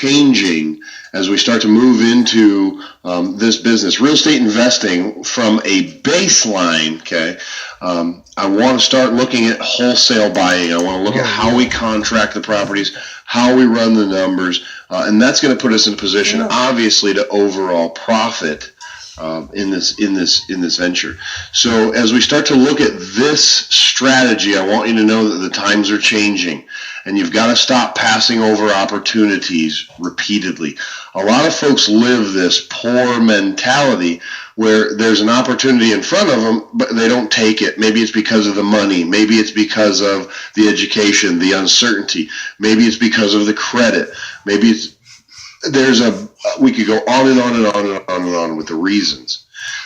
changing as we start to move into this business. Real estate investing from a baseline, okay, I want to start looking at wholesale buying. I want to look at how we contract the properties, how we run the numbers, and that's going to put us in a position, obviously, to overall profit in this venture. So as we start to look at this strategy, I want you to know that the times are changing, and you've got to stop passing over opportunities repeatedly. A lot of folks live this poor mentality where there's an opportunity in front of them, but they don't take it. Maybe it's because of the money. Maybe it's because of the education, the uncertainty. Maybe it's because of the credit. Maybe it's we could go on and on and on and on and on with the reasons.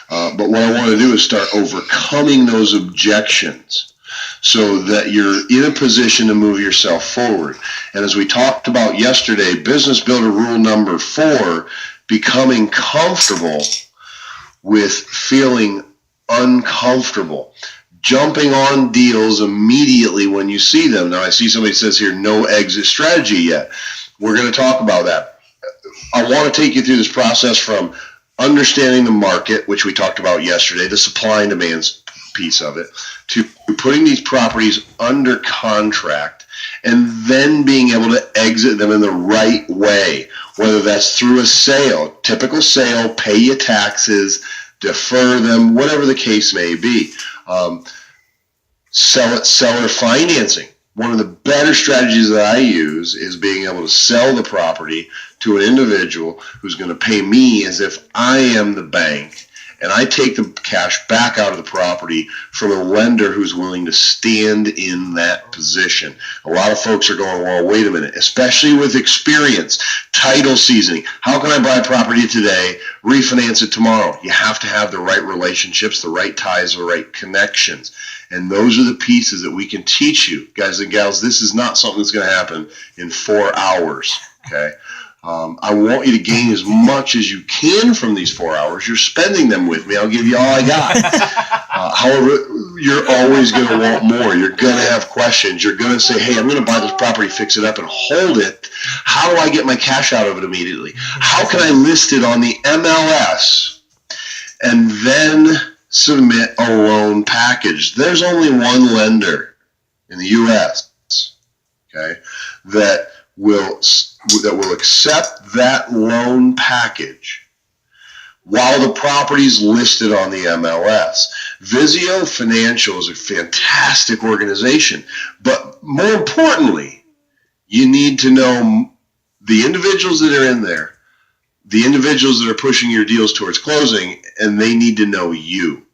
But what I want to do is start overcoming those objections so that you're in a position to move yourself forward. And as we talked about yesterday, Business Builder rule number 4, becoming comfortable with feeling uncomfortable. Jumping on deals immediately when you see them. Now, I see somebody says here, no exit strategy yet. We're going to talk about that. I want to take you through this process from understanding the market, which we talked about yesterday, the supply and demand piece of it, to putting these properties under contract and then being able to exit them in the right way, whether that's through a sale, typical sale, pay your taxes, defer them, whatever the case may be. Seller financing. One of the better strategies that I use is being able to sell the property to an individual who's going to pay me as if I am the bank, and I take the cash back out of the property from a lender who's willing to stand in that position. A lot of folks are going, well, wait a minute, especially with experience, title seasoning. How can I buy a property today, refinance it tomorrow? You have to have the right relationships, the right ties, the right connections. And those are the pieces that we can teach you. Guys and gals, this is not something that's going to happen in 4 hours, okay? I want you to gain as much as you can from these 4 hours. You're spending them with me. I'll give you all I got. However, you're always going to want more. You're going to have questions. You're going to say, hey, I'm going to buy this property, fix it up, and hold it. How do I get my cash out of it immediately? How can I list it on the MLS and then submit a loan package? There's only one lender in the U.S., okay, that will accept that loan package while the property's listed on the MLS. Visio Financial is a fantastic organization, but more importantly, you need to know the individuals that are in there, the individuals that are pushing your deals towards closing, and they need to know you.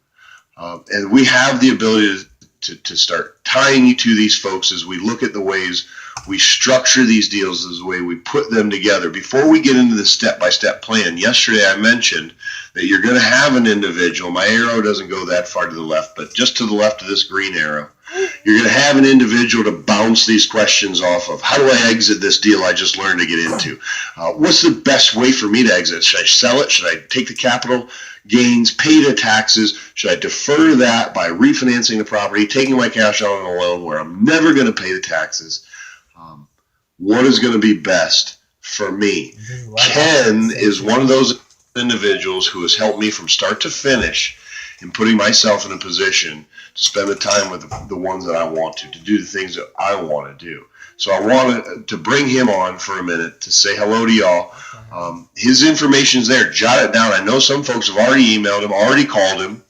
And we have the ability to start tying you to these folks as we look at the ways we structure these deals, as the way we put them together. Before we get into the step-by-step plan, yesterday I mentioned that you're going to have an individual. My arrow doesn't go that far to the left, but just to the left of this green arrow. You're going to have an individual to bounce these questions off of. How do I exit this deal I just learned to get into? What's the best way for me to exit? Should I sell it? Should I take the capital gains, pay the taxes? Should I defer that by refinancing the property, taking my cash out on a loan where I'm never going to pay the taxes? What is going to be best for me? Ken is one of those individuals who has helped me from start to finish in putting myself in a position to spend the time with the ones that I want to do the things that I want to do. So I wanted to bring him on for a minute to say hello to y'all. His information's there. Jot it down. I know some folks have already emailed him, already called him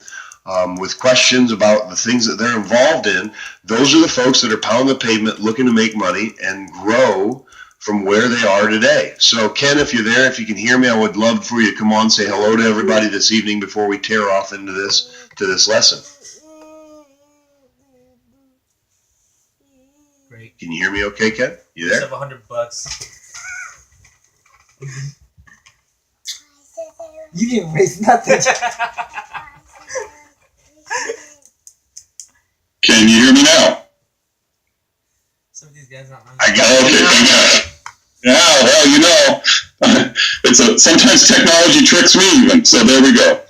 with questions about the things that they're involved in. Those are the folks that are pounding the pavement, looking to make money and grow from where they are today. So Ken, if you're there, if you can hear me, I would love for you to come on, say hello to everybody this evening before we tear off into this lesson. Great. Can you hear me okay, Ken? You there? Just have $100. You didn't waste nothing. Can you hear me now? Some of these guys aren't on. I got okay. Thank God. Yeah, well, sometimes technology tricks me even. So there we go.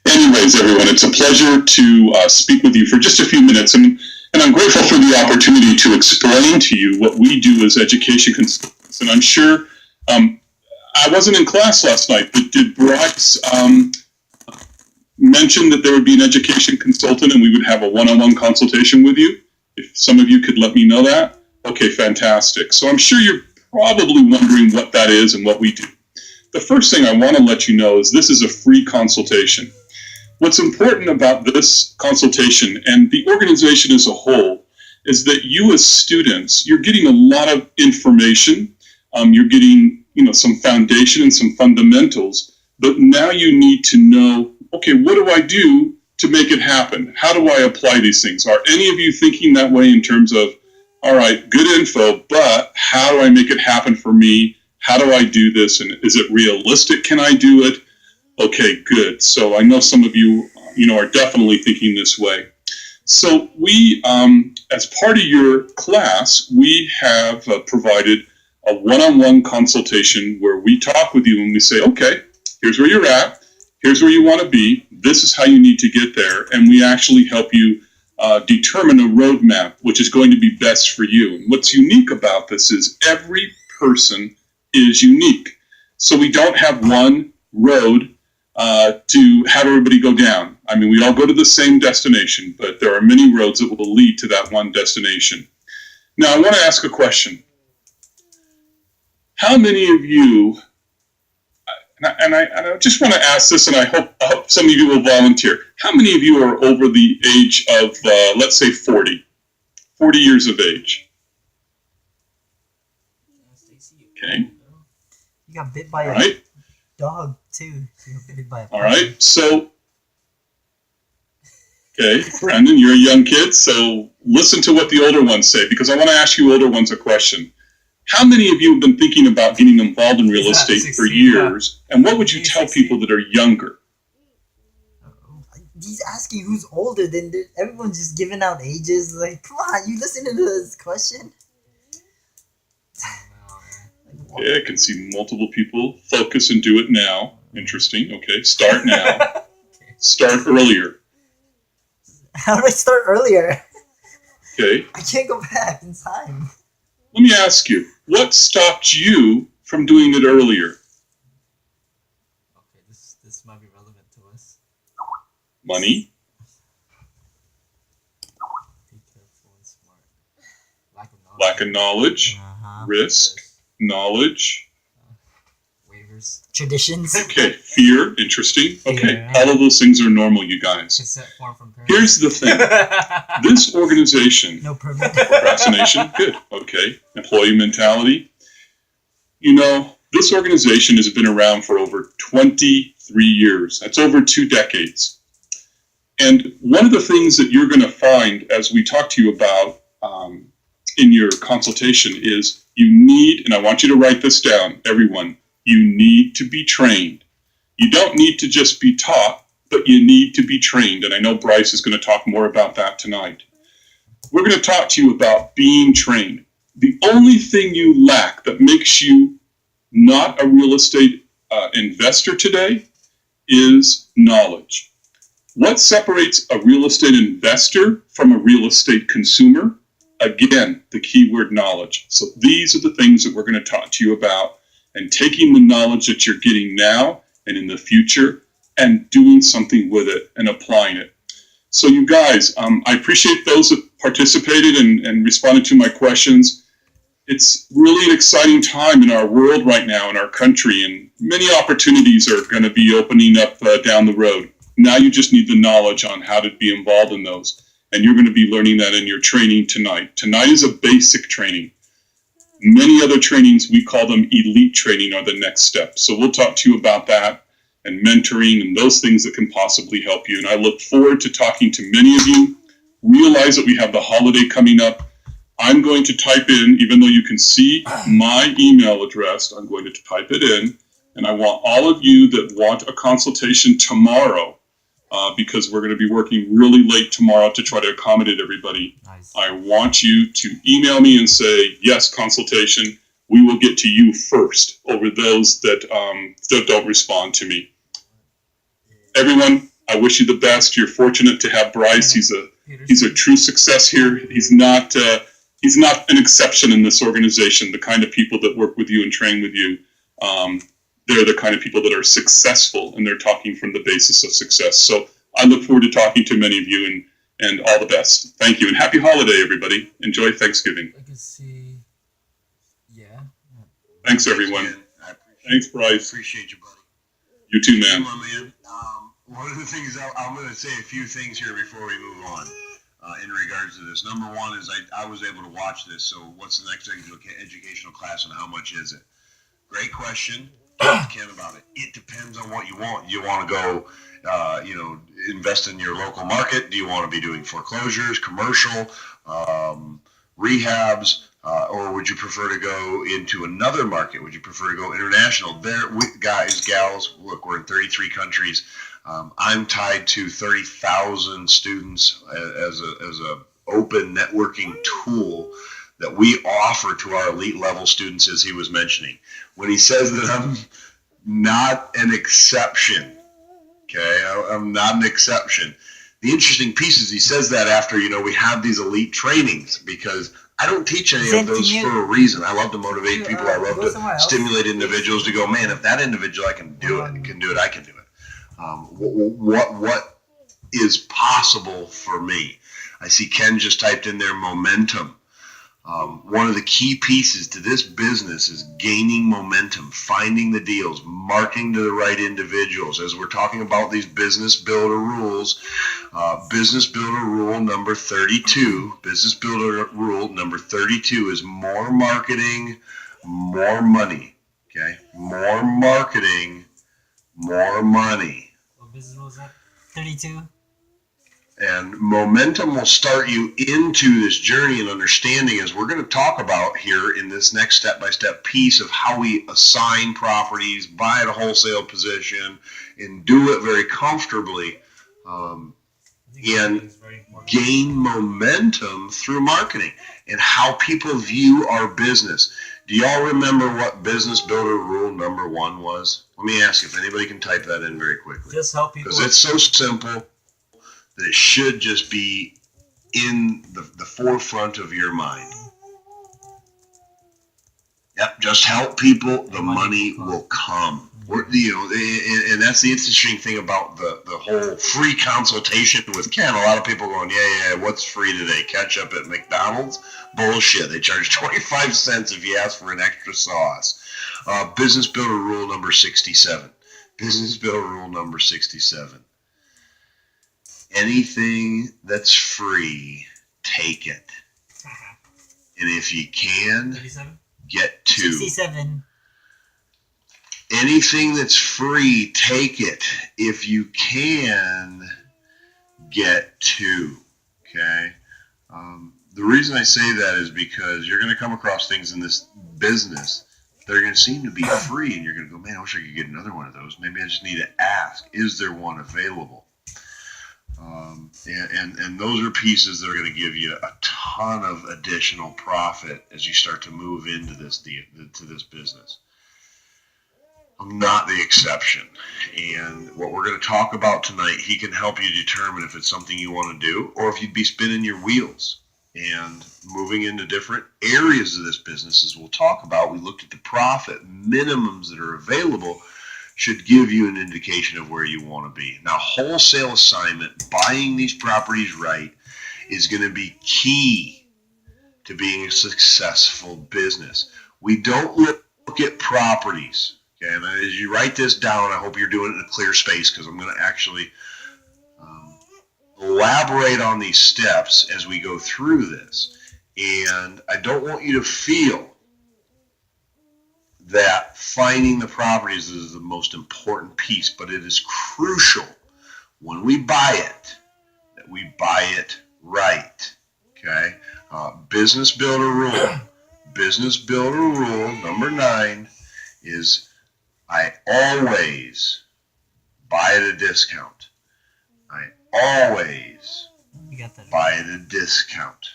Anyways, everyone, it's a pleasure to speak with you for just a few minutes, and I'm grateful for the opportunity to explain to you what we do as education consultants. And I'm sure I wasn't in class last night, but did Bryce mention that there would be an education consultant and we would have a one-on-one consultation with you? If some of you could let me know that. Okay, fantastic. So I'm sure you're probably wondering what that is and what we do. The first thing I want to let you know is this is a free consultation. What's important about this consultation and the organization as a whole is that you as students, you're getting a lot of information. You're getting, some foundation and some fundamentals, but now you need to know, okay, what do I do to make it happen? How do I apply these things? Are any of you thinking that way in terms of, all right, good info, but how do I make it happen for me? How do I do this? And is it realistic? Can I do it? Okay, good. So I know some of you, are definitely thinking this way. So we, as part of your class, we have provided a one-on-one consultation where we talk with you and we say, okay, here's where you're at. Here's where you want to be. This is how you need to get there. And we actually help you determine a roadmap, which is going to be best for you. And what's unique about this is every person is unique. So we don't have one road to have everybody go down. I mean, we all go to the same destination, but there are many roads that will lead to that one destination. Now, I want to ask a question. How many of you, and I just want to ask this, and I hope some of you will volunteer. How many of you are over the age of, let's say, 40 years of age? Okay. You got bit by a dog, too. You got bit by a All right. So, okay, Brandon, you're a young kid, so listen to what the older ones say, because I want to ask you older ones a question. How many of you have been thinking about getting involved in real estate for years? And what would you tell people that are younger? He's asking who's older than everyone's just giving out ages. Like, come on, you listen to this question? Okay, I can see multiple people. Focus and do it now. Interesting. Okay, start now. Start earlier. How do I start earlier? Okay. I can't go back in time. Let me ask you, what stopped you from doing it earlier? Okay, this might be relevant to us. Money. Be careful and smart. Lack of knowledge. Risk. Knowledge. Waivers. Traditions. Okay, fear. Interesting. Okay, Yeah. all of those things are normal, you guys. Consent form from parents. Here's the thing. This organization, No permit. procrastination, good. Okay, employee mentality. This organization has been around for over 23 years. That's over 2 decades. And one of the things that you're going to find as we talk to you about in your consultation is you need, and I want you to write this down, everyone, you need to be trained. You don't need to just be taught, but you need to be trained. And I know Bryce is going to talk more about that tonight. We're going to talk to you about being trained. The only thing you lack that makes you not a real estate investor today is knowledge. What separates a real estate investor from a real estate consumer? Again, the key word knowledge. So these are the things that we're going to talk to you about, and taking the knowledge that you're getting now and in the future and doing something with it and applying it. So you guys, I appreciate those that participated and responded to my questions. It's really an exciting time in our world right now, in our country, and many opportunities are going to be opening up down the road. Now you just need the knowledge on how to be involved in those. And you're going to be learning that in your training tonight. Tonight is a basic training. Many other trainings, we call them elite training, are the next step. So we'll talk to you about that and mentoring and those things that can possibly help you. And I look forward to talking to many of you. Realize that we have the holiday coming up. I'm going to type in, even though you can see my email address, I'm going to type it in. And I want all of you that want a consultation tomorrow, because we're going to be working really late tomorrow to try to accommodate everybody. Nice. I want you to email me and say, yes, consultation. We will get to you first over those that don't respond to me. Everyone, I wish you the best. You're fortunate to have Bryce. He's a true success here. He's not an exception in this organization. The kind of people that work with you and train with you, they're the kind of people that are successful, and they're talking from the basis of success. So I look forward to talking to many of you, and all the best. Thank you, and happy holiday, everybody. Enjoy Thanksgiving. I can see. Yeah. Thanks, everyone. Thanks, Bryce. Appreciate you, buddy. You too, man. Man. One of the things I'm going to say a few things here before we move on in regards to this. Number one is I was able to watch this. So what's the next educational class and how much is it? Great question. Ken, about it. It depends on what you want. You want to go, invest in your local market? Do you want to be doing foreclosures, commercial, rehabs? Or would you prefer to go into another market? Would you prefer to go international? Guys, gals, look, we're in 33 countries. I'm tied to 30,000 students as a open networking tool that we offer to our elite level students, as he was mentioning. When he says that I'm not an exception, okay, I'm not an exception. The interesting piece is he says that after, we have these elite trainings, because I don't teach any of those for a reason. I love to motivate people. I love to stimulate individuals to go, man, if that individual I can do it, I can do it. What is possible for me? I see Ken just typed in there momentum. One of the key pieces to this business is gaining momentum, finding the deals, marketing to the right individuals. As we're talking about these business builder rules, business builder rule number 32, business builder rule number 32 is more marketing, more money. Okay, more marketing, more money. What business was that? 32. And momentum will start you into this journey and understanding, as we're going to talk about here in this next step-by-step piece of how we assign properties, buy at a wholesale position, and do it very comfortably, and gain momentum through marketing and how people view our business. Do y'all remember what business builder rule number 1 was? Let me ask if anybody can type that in very quickly. Just help people. Because it's so simple that it should just be in the forefront of your mind. Yep, just help people, the money will come. And that's the interesting thing about the whole free consultation with Ken. A lot of people going, yeah, what's free today? Ketchup at McDonald's? Bullshit. They charge 25 cents if you ask for an extra sauce. Business Builder Rule number 67. Business Builder Rule number 67. Anything that's free, take it. And if you can, 87? Get 2. 67. Anything that's free, take it. If you can, get 2. Okay? The reason I say that is because you're going to come across things in this business that are going to seem to be free, and you're going to go, man, I wish I could get another one of those. Maybe I just need to ask, is there one available? And those are pieces that are going to give you a ton of additional profit as you start to move into this business. I'm not the exception. And what we're going to talk about tonight, he can help you determine if it's something you want to do or if you'd be spinning your wheels and moving into different areas of this business. As we'll talk about, we looked at the profit minimums that are available should give you an indication of where you want to be. Now, wholesale assignment, buying these properties right, is going to be key to being a successful business. We don't look at properties. Okay, and as you write this down, I hope you're doing it in a clear space, because I'm going to actually elaborate on these steps as we go through this. And I don't want you to feel that finding the properties is the most important piece, but it is crucial when we buy it that we buy it right. Okay, business builder rule. Business builder rule number 9 is I always buy at a discount. I always buy at a discount.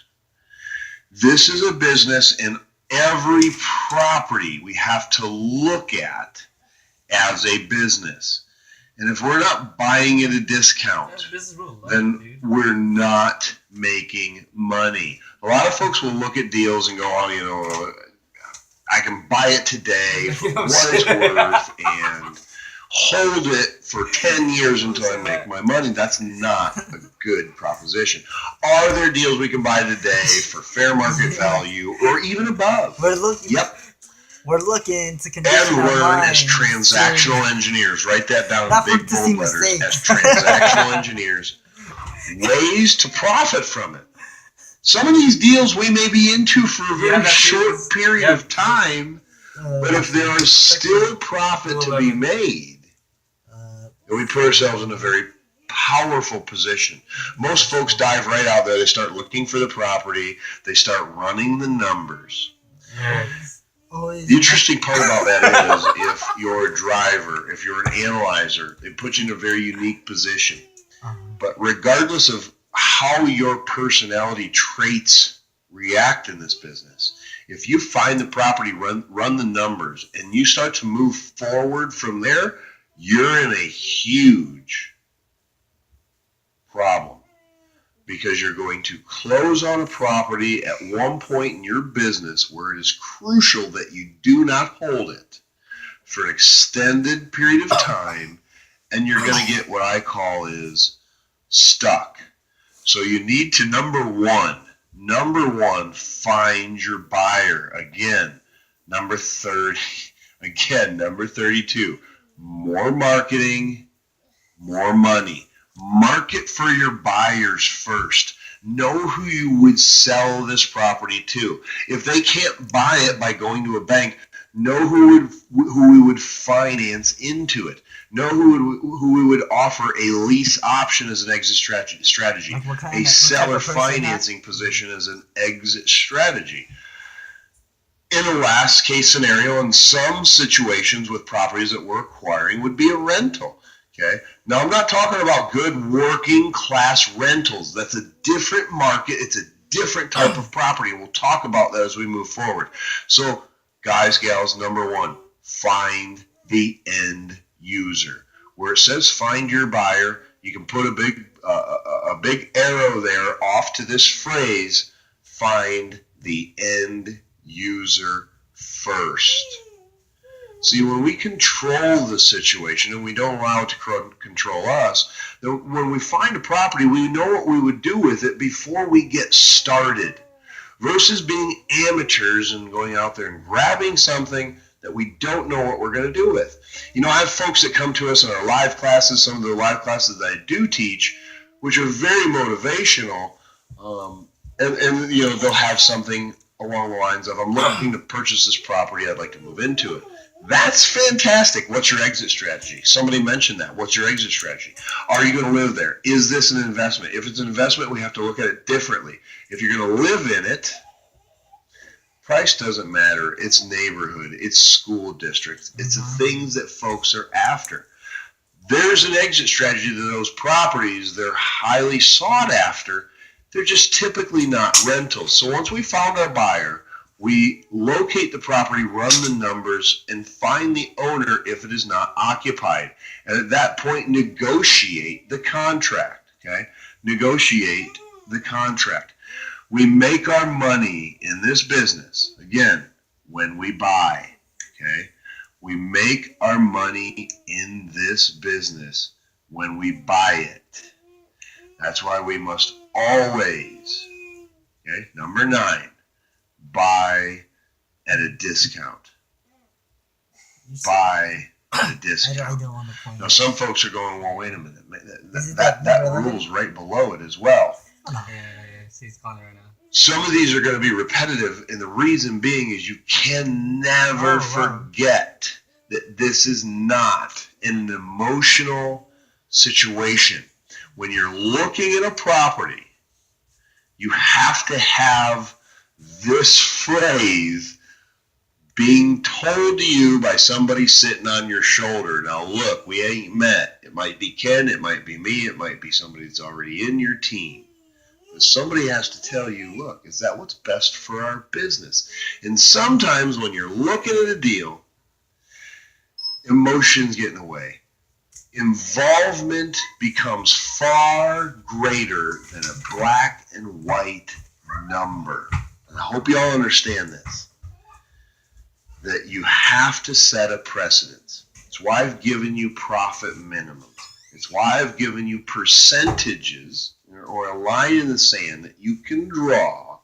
This is a business, and every property we have to look at as a business. And if we're not buying at a discount, then we're not making money. A lot of folks will look at deals and go, oh, I can buy it today for what it's worth and hold it for 10 years until I make my money. That's not a good proposition. Are there deals we can buy today for fair market value or even above? We're looking. Yep. We're looking to condition And our learn as minds transactional engineers. Write that down Not in for big to see bold letters. mistakes. As transactional engineers, ways to profit from it. Some of these deals we may be into for a very short period of time, but if there is still profit to be made, then we put ourselves in a very powerful position. Most folks dive right out there. They start looking for the property. They start running the numbers. The interesting part about that is if you're a driver, if you're an analyzer, it puts you in a very unique position. But regardless of how your personality traits react in this business, if you find the property, run the numbers, and you start to move forward from there, you're in a huge problem because you're going to close on a property at one point in your business where it is crucial that you do not hold it for an extended period of time, and you're going to get what I call is stuck. So you need to, number one, find your buyer. Again, number 32, more marketing, more money. Market for your buyers first. Know who you would sell this property to. If they can't buy it by going to a bank, know who we would finance into it. Know who we would offer a lease option as an exit strategy. A seller financing position as an exit strategy. In a last case scenario, in some situations with properties that we're acquiring, would be a rental. Okay. Now, I'm not talking about good working class rentals. That's a different market. It's a different type of property. We'll talk about that as we move forward. So, guys, gals, number one, find the end user. Where it says find your buyer, you can put a big arrow there off to this phrase, find the end user first. See, when we control the situation and we don't allow it to control us, then when we find a property, we know what we would do with it before we get started, versus being amateurs and going out there and grabbing something that we don't know what we're going to do with. You know, I have folks that come to us in our live classes, some of the live classes that I do teach, which are very motivational, and you know, they'll have something along the lines of, I'm looking to purchase this property, I'd like to move into it. That's fantastic. What's your exit strategy? Somebody mentioned that. What's your exit strategy? Are you going to live there? Is this an investment? If it's an investment, we have to look at it differently. If you're going to live in it, price doesn't matter. It's neighborhood. It's school district. It's the things that folks are after. There's an exit strategy to those properties. They're highly sought after. They're just typically not rentals. So once we found our buyer, we locate the property, run the numbers, and find the owner if it is not occupied. And at that point, negotiate the contract, okay? Negotiate the contract. We make our money in this business, again, when we buy, okay? We make our money in this business when we buy it. That's why we must always, okay, number 9, buy at a discount. Buy at a discount. I don't want to point Now, some folks are going, well, wait a minute. That rule's right below it as well. Yeah, he's calling right now. Some of these are going to be repetitive, and the reason being is you can never forget that this is not an emotional situation. When you're looking at a property, you have to have this phrase being told to you by somebody sitting on your shoulder. Now look, we ain't met. It might be Ken, it might be me, it might be somebody that's already in your team. But somebody has to tell you, look, is that what's best for our business? And sometimes when you're looking at a deal, emotions get in the way. Involvement becomes far greater than a black and white number. I hope you all understand this. that you have to set a precedence. It's why I've given you profit minimums. It's why I've given you percentages or a line in the sand that you can draw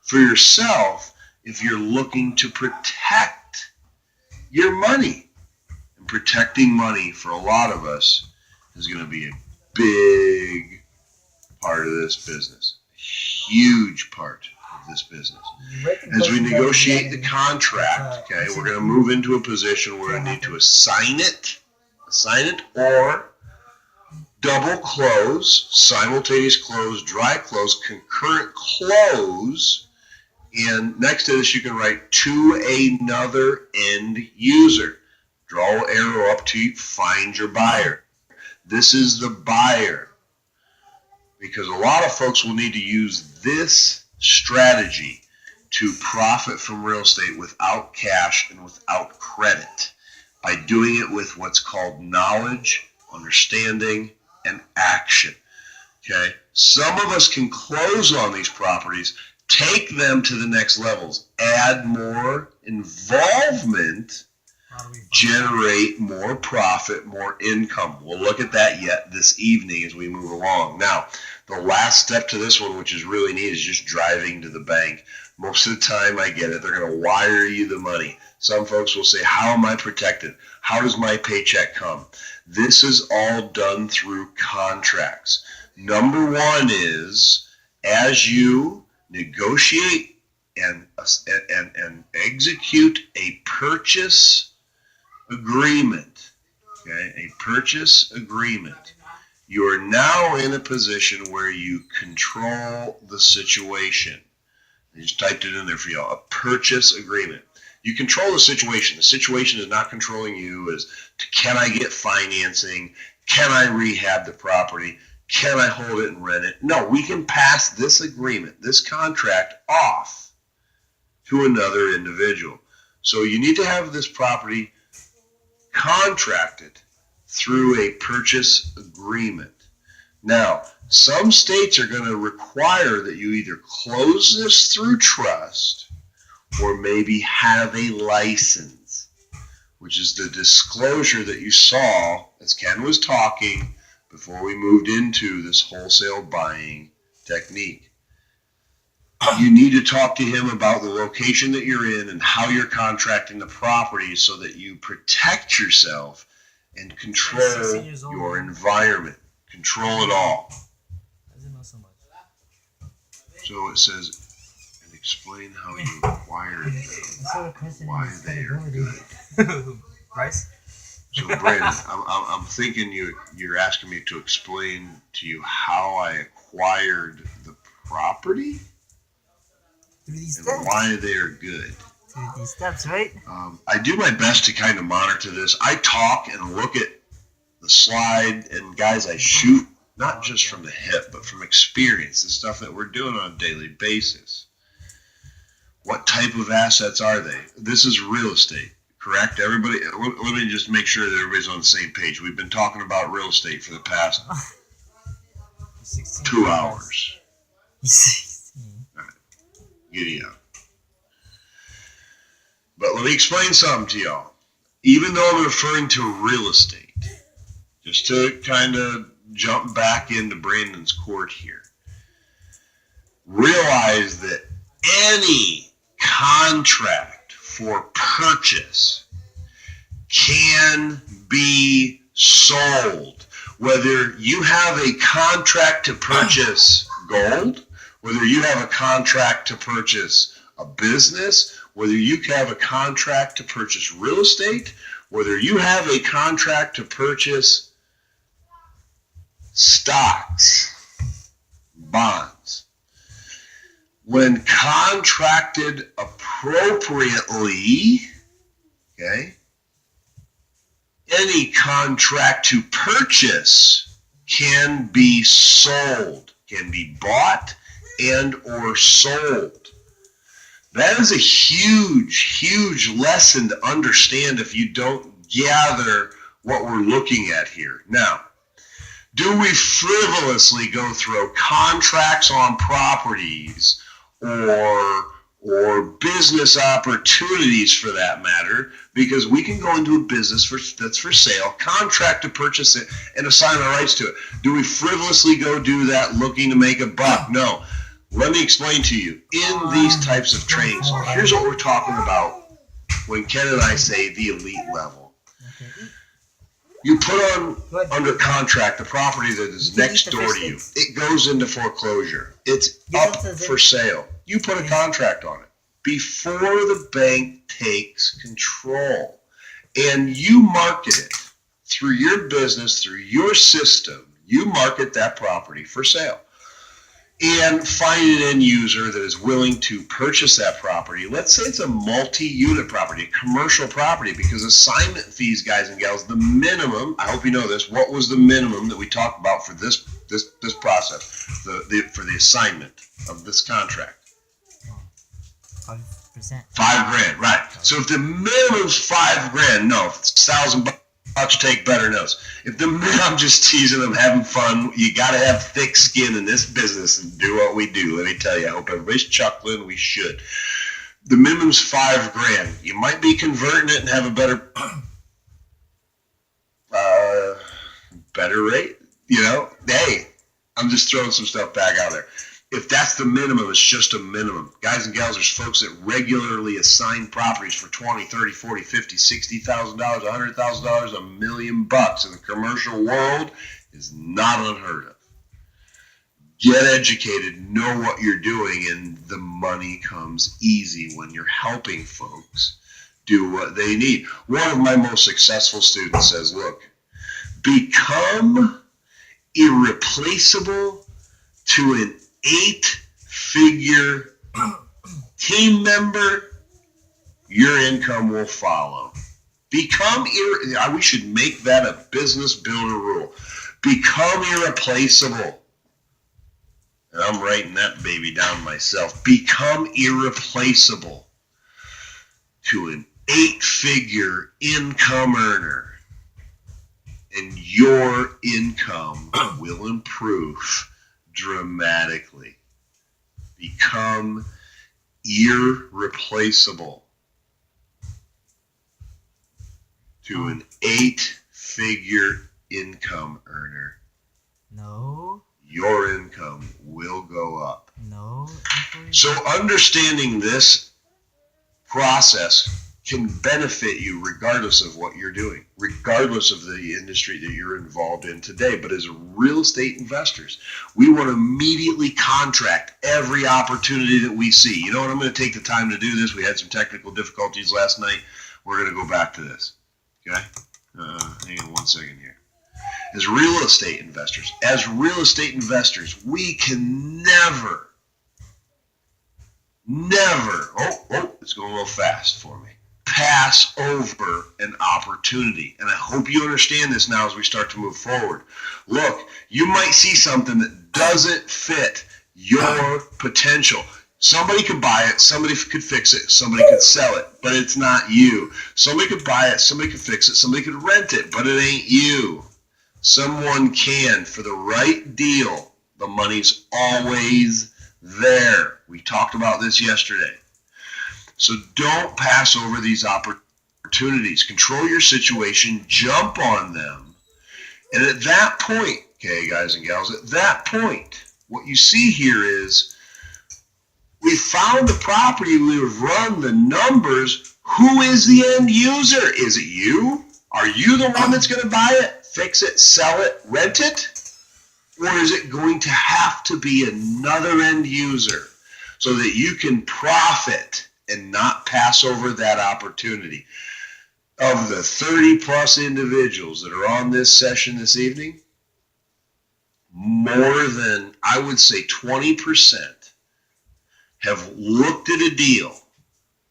for yourself if you're looking to protect your money. And protecting money for a lot of us is going to be a big part of this business. A huge part of this business. As we negotiate the contract, okay, we're going to move into a position where we need to assign it, or double close, simultaneous close, dry close, concurrent close, and next to this you can write to another end user. Draw an arrow up to find your buyer. This is the buyer, because a lot of folks will need to use this strategy to profit from real estate without cash and without credit by doing it with what's called knowledge, understanding, and action. Okay? Some of us can close on these properties, take them to the next levels, add more involvement, generate more profit, more income. We'll look at that yet this evening as we move along. Now, the last step to this one, which is really neat, is just driving to the bank. Most of the time, I get it, they're going to wire you the money. Some folks will say, how am I protected? How does my paycheck come? This is all done through contracts. Number one is, as you negotiate and execute a purchase agreement, okay, a purchase agreement, you are now in a position where you control the situation. I just typed it in there for y'all. A purchase agreement. You control the situation. The situation is not controlling you as to, can I get financing? Can I rehab the property? Can I hold it and rent it? No, we can pass this agreement, this contract off to another individual. So you need to have this property contracted through a purchase agreement. Now, some states are going to require that you either close this through trust or maybe have a license, which is the disclosure that you saw as Ken was talking before we moved into this wholesale buying technique. You need to talk to him about the location that you're in and how you're contracting the property so that you protect yourself and control your environment. Control it all. So it says, and explain how you acquired them, why they are good. Price? So Brandon, I'm thinking you're asking me to explain to you how I acquired the property Through these and steps. why they are good. Through these steps, right? I do my best to kind of monitor this. I talk and look at the slide, and guys, I shoot not just from the hip, but from experience, the stuff that we're doing on a daily basis. What type of assets are they? This is real estate, correct? Everybody, let me just make sure that everybody's on the same page. We've been talking about real estate for the past 2 hours. 16. Giddy up. But let me explain something to y'all. Even though I'm referring to real estate, just to kind of jump back into Brandon's court here, realize that any contract for purchase can be sold. Whether you have a contract to purchase gold, whether you have a contract to purchase a business, whether you have a contract to purchase real estate, whether you have a contract to purchase stocks, bonds, when contracted appropriately, okay, any contract to purchase can be sold, can be bought and or sold. That is a huge, huge lesson to understand if you don't gather what we're looking at here. Now, do we frivolously go through contracts on properties or or business opportunities for that matter, because we can go into a business that's for sale, contract to purchase it, and assign our rights to it. Do we frivolously go do that looking to make a buck? No. Let me explain to you. In these types of trainings, here's what we're talking about when Ken and I say the elite level. Okay. You put on under contract the property that is next door to you. It goes into foreclosure. It's up for sale. You put a contract on it before the bank takes control, and you market it through your business, through your system. You market that property for sale and find an end user that is willing to purchase that property. Let's say it's a multi-unit property, a commercial property, because assignment fees, guys and gals, the minimum, I hope you know this, what was the minimum that we talked about for this process, for the assignment of this contract? 5%. $5,000, right. So if the minimum's $5,000, no, if it's $1,000 take better notes. If I'm just teasing them, having fun, you got to have thick skin in this business and do what we do. Let me tell you, I hope everybody's chuckling. We should. The minimum's $5,000. You might be converting it and have a better rate. You know, hey, I'm just throwing some stuff back out there. If that's the minimum, it's just a minimum. Guys and gals, there's folks that regularly assign properties for $20,000, $30,000, $40,000, $50,000, $60,000, $100,000, $1 million in the commercial world is not unheard of. Get educated, know what you're doing, and the money comes easy when you're helping folks do what they need. One of my most successful students says, look, become irreplaceable to an 8-figure team member, your income will follow. We should make that a business builder rule. Become irreplaceable. And I'm writing that baby down myself. Become irreplaceable to an 8-figure income earner, and your income will improve dramatically. Become irreplaceable to an 8-figure income earner. No. Your income will go up. No. So understanding this process can benefit you regardless of what you're doing, regardless of the industry that you're involved in today. But as real estate investors, we want to immediately contract every opportunity that we see. You know what? I'm going to take the time to do this. We had some technical difficulties last night. We're going to go back to this. Okay? Hang on one second here. As real estate investors, we can never, it's going a little fast for me, pass over an opportunity. And I hope you understand this now as we start to move forward. Look, you might see something that doesn't fit your potential. Somebody could buy it, somebody could fix it, somebody could sell it, but it's not you. Somebody could buy it, somebody could fix it, somebody could rent it, but it ain't you. Someone can, for the right deal. The money's always there. We talked about this yesterday. So don't pass over these opportunities. Control your situation, jump on them. And at that point, okay, guys and gals, at that point, what you see here is we found the property, we've run the numbers. Who is the end user? Is it you? Are you the one that's going to buy it, fix it, sell it, rent it? Or is it going to have to be another end user so that you can profit and not pass over that opportunity? Of the 30 plus individuals that are on this session this evening, more than, I would say, 20% have looked at a deal,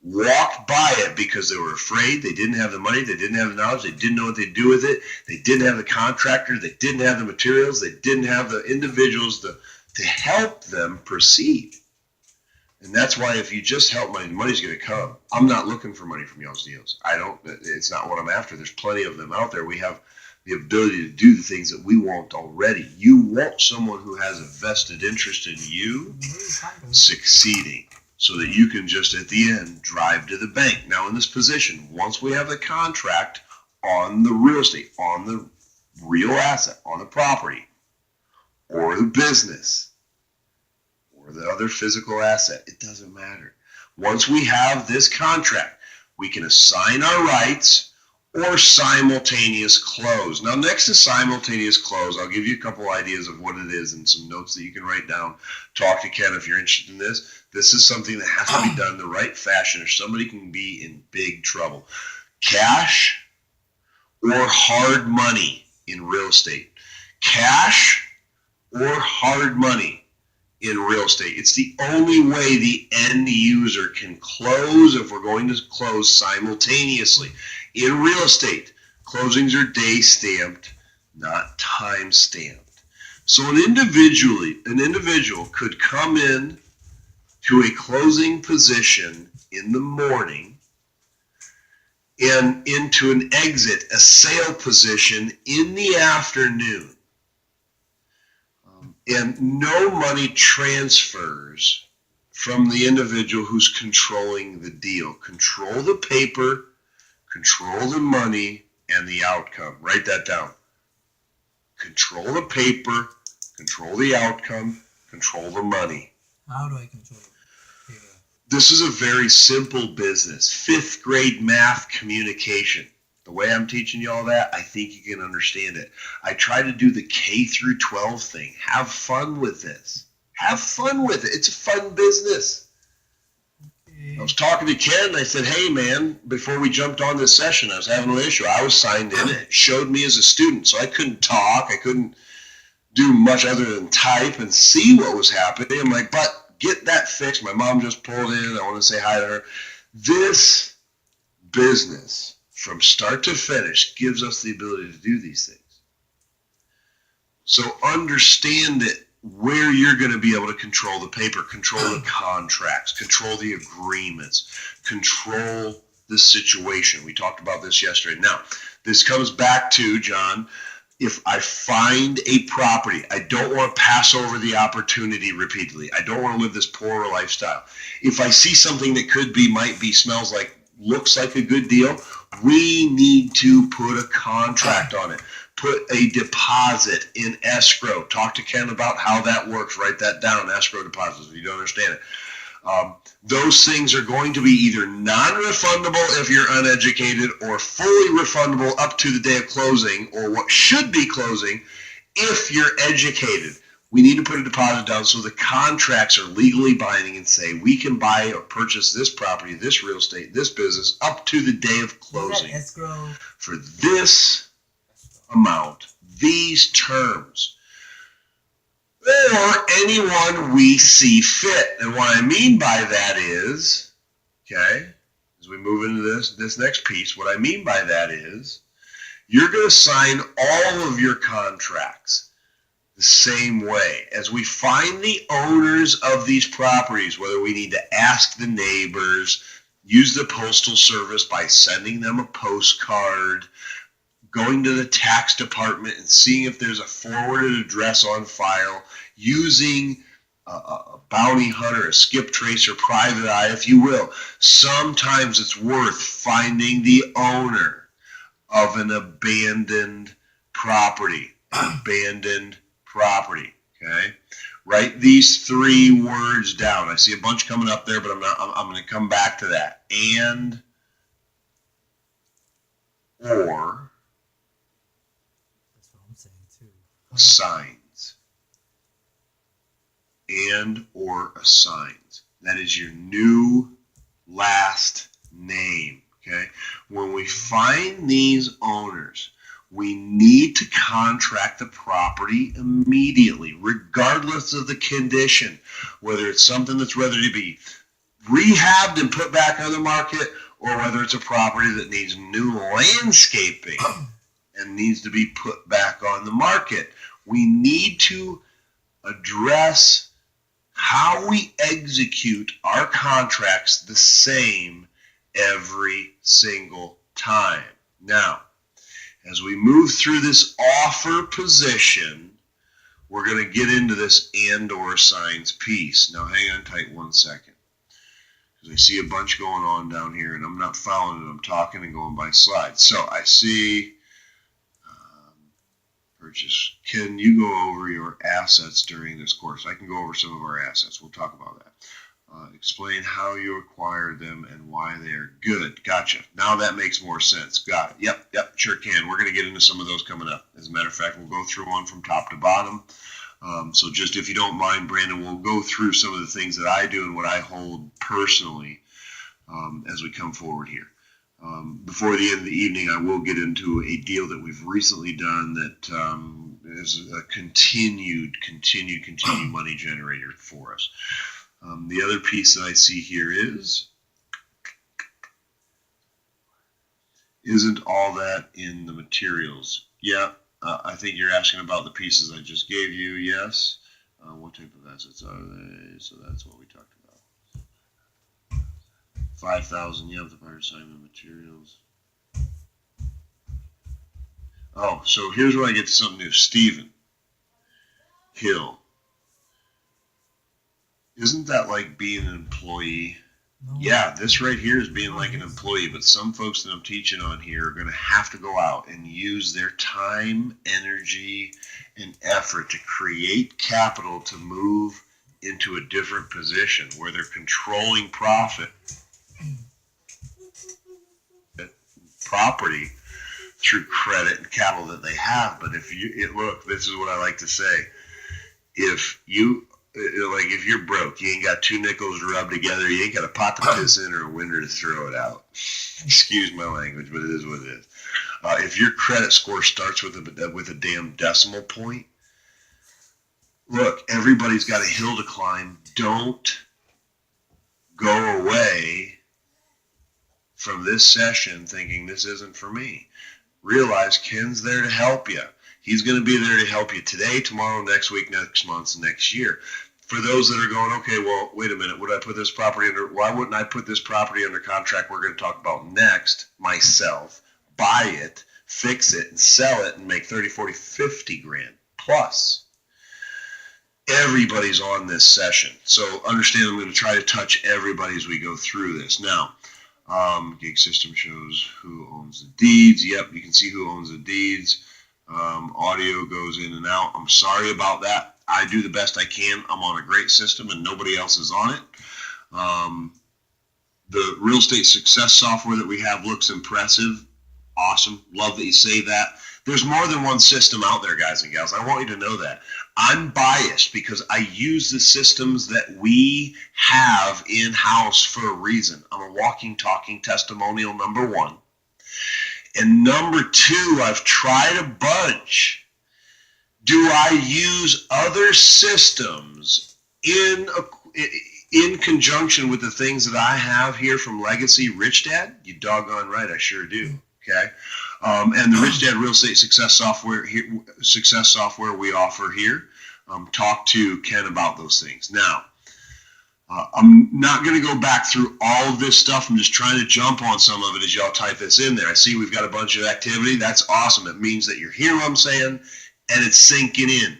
walked by it because they were afraid, they didn't have the money, they didn't have the knowledge, they didn't know what they'd do with it, they didn't have the contractor, they didn't have the materials, they didn't have the individuals to help them proceed. And that's why if you just help money, the money's going to come. I'm not looking for money from y'all's deals. It's not what I'm after. There's plenty of them out there. We have the ability to do the things that we want already. You want someone who has a vested interest in you succeeding. so that you can just at the end drive to the bank. Now in this position, once we have the contract on the real estate, on the real asset, on the property, or the business, or the other physical asset, it doesn't matter. Once we have this contract, we can assign our rights or simultaneous close. Now, next to simultaneous close, I'll give you a couple ideas of what it is and some notes that you can write down. Talk to Ken if you're interested in this. This is something that has to be done in the right fashion or somebody can be in big trouble. Cash or hard money in real estate. Cash or hard money in real estate. It's the only way the end user can close if we're going to close simultaneously. In real estate, closings are day stamped, not time stamped. So an individual could come in to a closing position in the morning and into an exit, a sale position in the afternoon. And no money transfers from the individual who's controlling the deal. Control the paper, control the money, and the outcome. Write that down. Control the paper, control the outcome, control the money. How do I control it? This is a very simple business. 5th grade math communication. The way I'm teaching you all that, I think you can understand it. I try to do the K through 12 thing. Have fun with this. Have fun with it. It's a fun business. I was talking to Ken and I said, hey man, before we jumped on this session, I was having an issue. I was signed in. It showed me as a student, so I couldn't talk. I couldn't do much other than type and see what was happening. I'm like, but get that fixed. My mom just pulled in. I want to say hi to her. This business, from start to finish, gives us the ability to do these things. So understand it where you're going to be able to control the paper, control the contracts, control the agreements, control the situation. We talked about this yesterday. Now, this comes back to, John, if I find a property, I don't want to pass over the opportunity repeatedly. I don't want to live this poorer lifestyle. If I see something that could be, might be, smells like, looks like a good deal, we need to put a contract on it. Put a deposit in escrow. Talk to Ken about how that works. Write that down, escrow deposits, if you don't understand it. Those things are going to be either non-refundable if you're uneducated or fully refundable up to the day of closing, or what should be closing if you're educated. We need to put a deposit down so the contracts are legally binding and say we can buy or purchase this property, this real estate, this business up to the day of closing Escrow. for this amount, these terms, or anyone we see fit. And what I mean by that is, okay, as we move into this next piece, what I mean by that is you're going to sign all of your contracts the same way. As we find the owners of these properties, whether we need to ask the neighbors, use the postal service by sending them a postcard, going to the tax department and seeing if there's a forwarded address on file, using a bounty hunter, a skip tracer, private eye, if you will. Sometimes it's worth finding the owner of an abandoned property. Okay? Write these 3 words down. I see a bunch coming up there, but I'm going to come back to that. And, or, That's what I'm saying too. assigns. And or assigns. That is your new last name. Okay? When we find these owners, we need to contract the property immediately, regardless of the condition, whether it's something that's ready to be rehabbed and put back on the market, or whether it's a property that needs new landscaping and needs to be put back on the market. We need to address how we execute our contracts the same every single time. Now, as we move through this offer position, we're going to get into this and or assigns piece. Now, hang on tight 1 second. because I see a bunch going on down here, and I'm not following it. I'm talking and going by slides. So I see purchase. Can you go over your assets during this course? I can go over some of our assets. We'll talk about that. Explain how you acquired them and why they are good. Gotcha. Now that makes more sense. Got it. Yep, sure can. We're going to get into some of those coming up. As a matter of fact, we'll go through one from top to bottom. So just if you don't mind, Brandon, we'll go through some of the things that I do and what I hold personally as we come forward here. Before the end of the evening, I will get into a deal that we've recently done that is a continued money generator for us. The other piece that I see here isn't all that in the materials? Yeah, I think you're asking about the pieces I just gave you, yes. What type of assets are they? So that's what we talked about. 5,000, yeah, the buyer assignment materials. Oh, so here's where I get to something new. Stephen Hill. Isn't that like being an employee? No. Yeah, this right here is being like an employee, but some folks that I'm teaching on here are going to have to go out and use their time, energy, and effort to create capital to move into a different position where they're controlling profit, property through credit and capital that they have. But look, this is what I like to say. If you're broke, you ain't got two nickels to rub together, you ain't got a pot to piss in or a window to throw it out. Excuse my language, but it is what it is. If your credit score starts with a damn decimal point, look, everybody's got a hill to climb. Don't go away from this session thinking this isn't for me. Realize Ken's there to help you. He's going to be there to help you today, tomorrow, next week, next month, next year. For those that are going, okay, well, wait a minute, would I put this property under, why wouldn't I put this property under contract we're going to talk about next, myself, buy it, fix it, and sell it, and make 30, 40, 50 grand plus? Everybody's on this session. So understand I'm going to try to touch everybody as we go through this. Now, gig system shows who owns the deeds. Yep, you can see who owns the deeds. Audio goes in and out. I'm sorry about that. I do the best I can. I'm on a great system and nobody else is on it. The real estate success software that we have looks impressive. Awesome. Love that you say that. There's more than one system out there, guys and gals. I want you to know that. I'm biased because I use the systems that we have in-house for a reason. I'm a walking, talking testimonial, number one. And number two, I've tried a bunch. Do I use other systems in conjunction with the things that I have here from Legacy Rich Dad? You doggone right, I sure do. Okay, and the Rich Dad Real Estate Success Software we offer here. Talk to Ken about those things. Now, I'm not going to go back through all of this stuff. I'm just trying to jump on some of it as y'all type this in there. I see we've got a bunch of activity. That's awesome. It means that you're hearing what I'm saying and it's sinking in.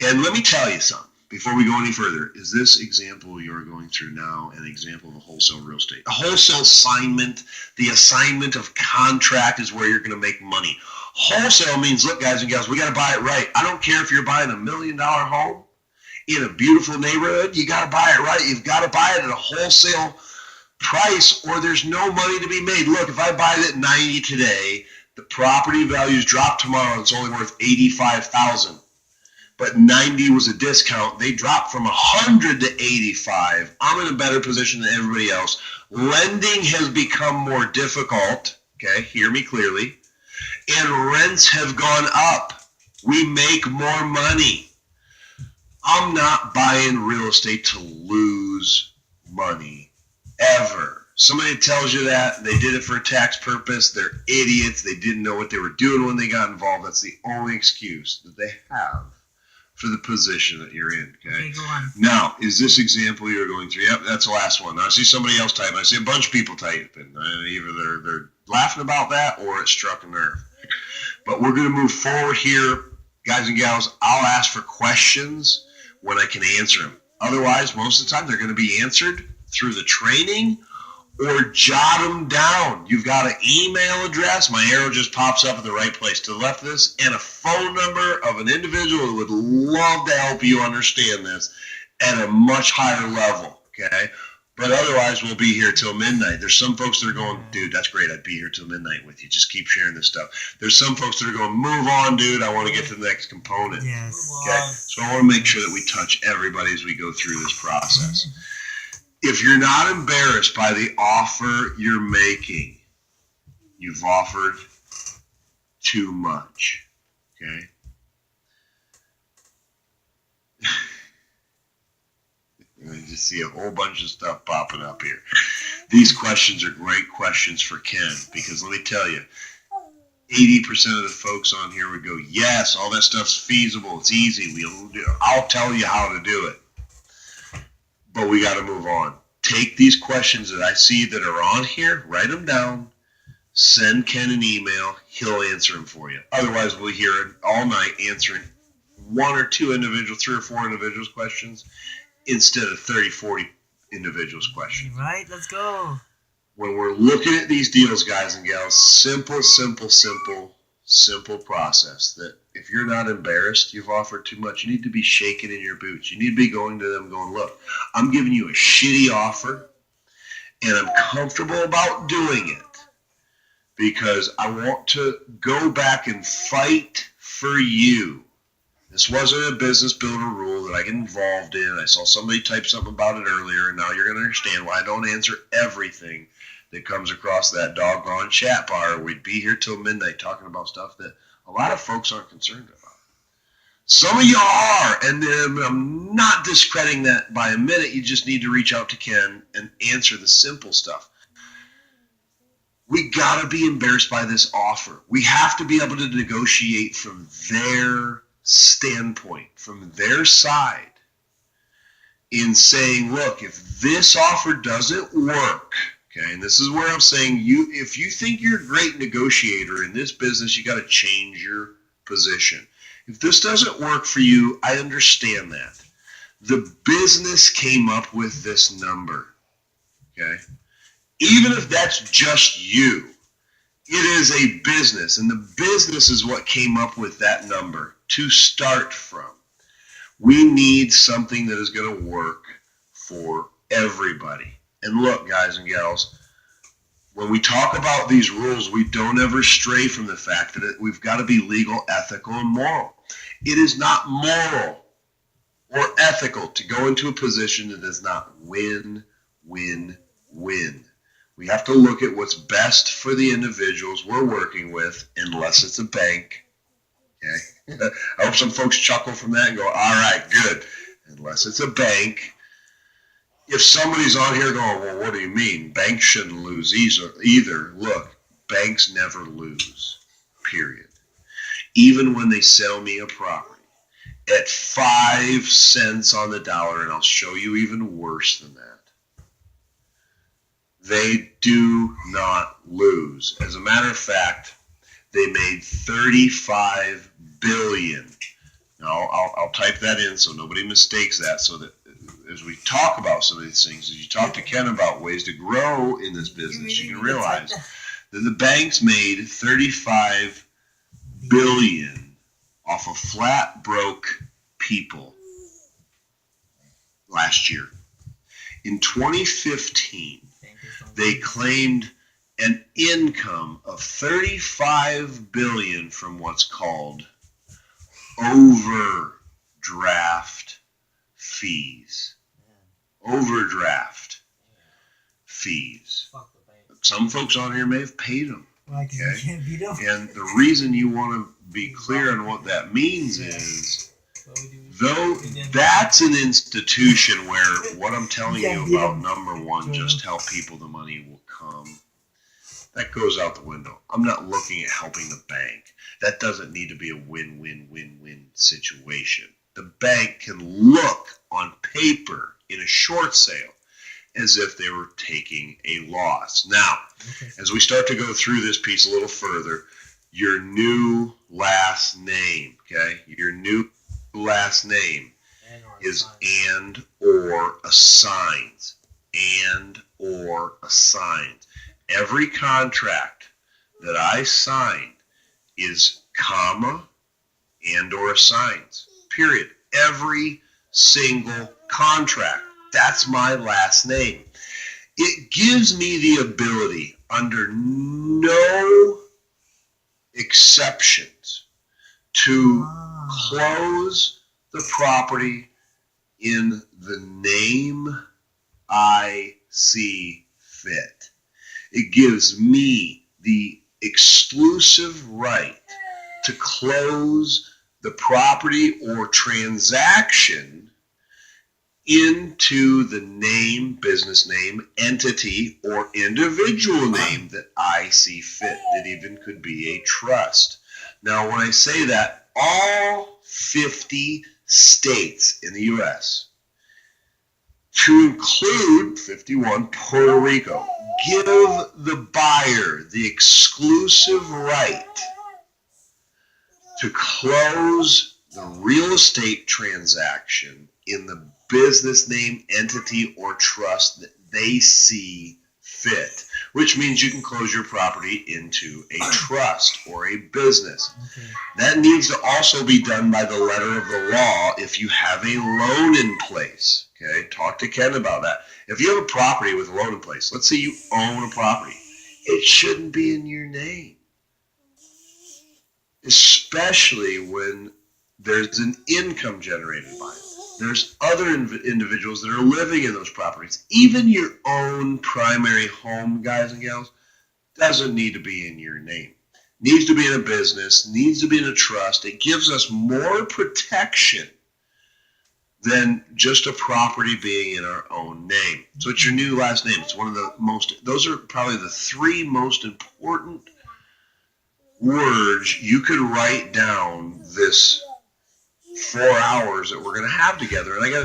And let me tell you something before we go any further. Is this example you're going through now an example of a wholesale real estate? A wholesale assignment, the assignment of contract is where you're going to make money. Wholesale means, look, guys and gals, we got to buy it right. I don't care if you're buying $1 million home in a beautiful neighborhood, you got to buy it right. You've got to buy it at a wholesale price or there's no money to be made. Look, if I buy it at 90 today, the property values drop tomorrow. It's only worth 85,000. But 90 was a discount. They dropped from 100 to 85. I'm in a better position than everybody else. Lending has become more difficult. Okay, hear me clearly. And rents have gone up. We make more money. I'm not buying real estate to lose money, ever. Somebody tells you that, they did it for a tax purpose, they're idiots, they didn't know what they were doing when they got involved. That's the only excuse that they have for the position that you're in, okay? Go on. Now, is this example you're going through? Yep, that's the last one. Now, I see somebody else typing. I see a bunch of people typing. Either they're laughing about that or it struck a nerve. But we're going to move forward here. Guys and gals, I'll ask for questions when I can answer them. Otherwise, most of the time, they're going to be answered through the training or jot them down. You've got an email address. My arrow just pops up at the right place to the left of this, and a phone number of an individual who would love to help you understand this at a much higher level, okay? But otherwise, we'll be here till midnight. There's some folks that are going, dude, that's great. I'd be here till midnight with you. Just keep sharing this stuff. There's some folks that are going, move on, dude. I want to get to the next component. Yes. Okay? So I want to make sure that we touch everybody as we go through this process. If you're not embarrassed by the offer you're making, you've offered too much, okay? I just see a whole bunch of stuff popping up here. These questions are great questions for Ken, because let me tell you, 80% of the folks on here would go, yes, all that stuff's feasible, it's easy, I'll tell you how to do it. But we got to move on. Take these questions that I see that are on here, write them down, send Ken an email, he'll answer them for you. Otherwise, we'll hear it all night answering one or two individuals, 3 or 4 individuals' questions instead of 30, 40 individuals' questions. Right, let's go. When we're looking at these deals, guys and gals, simple process that if you're not embarrassed, you've offered too much. You need to be shaking in your boots. You need to be going to them going, look, I'm giving you a shitty offer and I'm comfortable about doing it because I want to go back and fight for you. This wasn't a business builder rule that I get involved in. I saw somebody type something about it earlier, and now you're going to understand why I don't answer everything that comes across that doggone chat bar. We'd be here till midnight talking about stuff that a lot of folks aren't concerned about. Some of you are, and I'm not discrediting that by a minute. You just need to reach out to Ken and answer the simple stuff. We got to be embarrassed by this offer. We have to be able to negotiate from their standpoint, from their side, in saying, look, if this offer doesn't work, okay, and this is where I'm saying, if you think you're a great negotiator in this business, you got to change your position. If this doesn't work for you, I understand that. The business came up with this number, okay? Even if that's just you, it is a business, and the business is what came up with that number to start from. We need something that is going to work for everybody. And look, guys and gals, when we talk about these rules, we don't ever stray from the fact that we've got to be legal, ethical, and moral. It is not moral or ethical to go into a position that is not win, win, win. We have to look at what's best for the individuals we're working with, unless it's a bank. Okay? I hope some folks chuckle from that and go, all right, good. Unless it's a bank. If somebody's on here going, well, what do you mean? Banks shouldn't lose either. Look, banks never lose, period. Even when they sell me a property at 5 cents on the dollar, and I'll show you even worse than that. They do not lose. As a matter of fact, they made $35 billion. Now, I'll type that in so nobody mistakes that, so that as we talk about some of these things, as you talk to Ken about ways to grow in this business, you can realize that the banks made $35 billion off of flat broke people last year. In 2015, they claimed an income of $35 billion from what's called overdraft fees. Overdraft fees. Some folks on here may have paid them. Okay? And the reason you want to be clear on what that means is, though that's an institution where what I'm telling you about, number one, just how people the money will come, that goes out the window. I'm not looking at helping the bank. That doesn't need to be a win-win-win-win situation. The bank can look on paper in a short sale as if they were taking a loss. Now, as we start to go through this piece a little further, your new last name, okay? Your new last name is and or assigns. and or assigned. Every contract that I signed is comma and or assigns. Period. Every single contract. That's my last name. It gives me the ability, under no exceptions, to close the property in the name I see fit. It gives me the exclusive right to close the property or transaction into the name, business name, entity, or individual name that I see fit. It even could be a trust. Now, when I say that, all 50 states in the U.S., to include 51 Puerto Rico, give the buyer the exclusive right to close the real estate transaction in the business name, entity, or trust that they see fit, which means you can close your property into a trust or a business. Okay. That needs to also be done by the letter of the law if you have a loan in place. Okay, talk to Ken about that. If you have a property with a loan in place, let's say you own a property, it shouldn't be in your name. Especially when there's an income generated by it. There's other individuals that are living in those properties. Even your own primary home, guys and gals, doesn't need to be in your name. Needs to be in a business, needs to be in a trust. It gives us more protection than just a property being in our own name. So it's your new last name. It's one of the most, those are probably the three most important words you could write down this 4 hours that we're going to have together. And I got